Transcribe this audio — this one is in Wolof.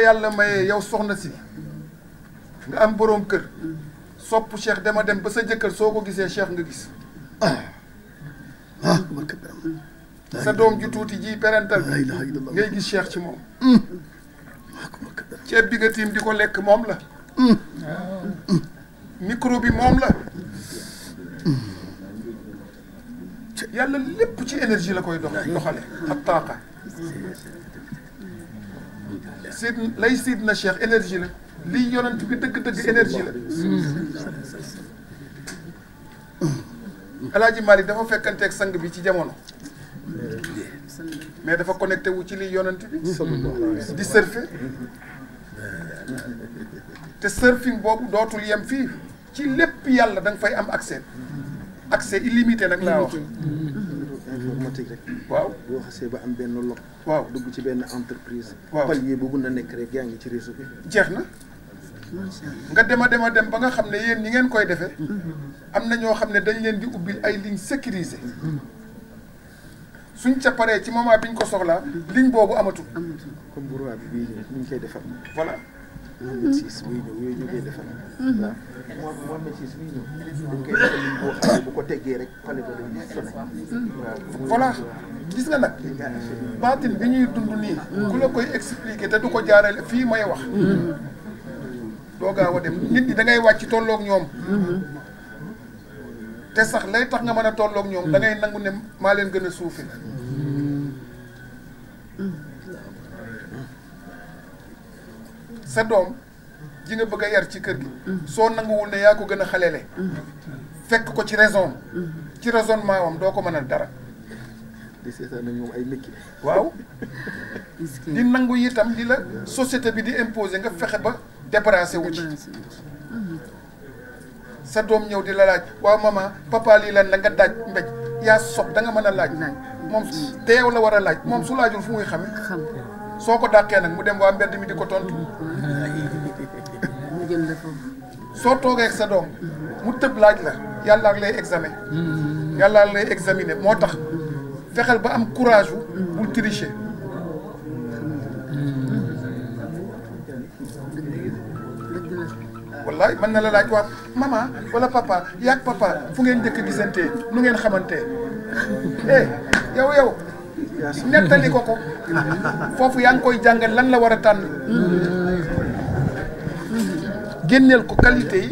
yàlla mayee yow soxna si nga am boroom kër sopp Cheikh dama dem ba sa jëkkër soo ko gisee Cheikh nga gis sa doom ju tuuti ji parental bi ngay gis Cheikh ci moom ceeb bi nga tiim di ko lekk moom la micro bi moom la yàlla lépp ci énergie la koy doxale ak taaqa sid lay sid na Cheikh énergie la lii yonent bi dëgg-dëgg énergie la Alaaji Malick dafa fekkanteeg sang bi ci jamono mais dafa connecté wu ci lii yonent bi di surfer te surfing boobu dootul yem fii ci lépp yàlla da nga fay am accès illimité nag laa wax informatique rek waaw boo xasee ba am benn loc waaw dugg ci benn entreprise waaw palier boobu na nekk rek yaa ngi ci réseau bi jeex na nga dem ba nga xam ne yéen ñi ngeen koy defee am na ñoo xam ne dañ leen di ubbil ay lignes sécurisées suñ ca paree ci moment biñ ko soxlaa ligne boobu amatul. comme bu roi bi bii ñëw ñu ngi koy defar. voilà. Mohamed Sis buy ñëw yooyu ñu koy defar. waaw Mohamed Sis buy ñëw dañ koy defar ligne boo xam ne bu ko teggee rek fale ba dañuy sonné. waaw voilà gis nga nag baatin bi ñuy dund nii. ku la koy expliquer te du ko jaarale fii may wax. doo gaaw a dem nit ñi da ngay wàcc tolloog ñoom. te sax lay tax nga mën a tolloog ñoom da ngay nangu ne maa leen gën a suufi sa doom ji nga bëgg a yar ci kër gi soo nanguwul ne yaa ko gën a xalele fekk ko ci raison ci raisonnement wam doo ko mënal dara di seetaan na ñoom ay métier waaw di nangu itam li la société bi di imposer nga fexe ba débarrassé wu ci sa doom ñëw di la laaj waaw maman papa lii lan la nga daaj mbéj yaa sob da nga mën a laaj moom te yow la war a laaj moom su laajul fu muy xame soo ko dàqee nag mu dem waa mbedd mi di ko tontu soo toogee ak sa doom mu tëb laaj la yàlla ak lay examen yàlla ak lay examiner moo tax fexeel ba am courage wu bul tricher wallaay mën na la laaj waa maman wala papa yaag papa fu ngeen njëkk gisantee nu ngeen xamantee yow nettali ko foofu yaa ngi koy jàngal lan la war a tànn génneel ko qualité yi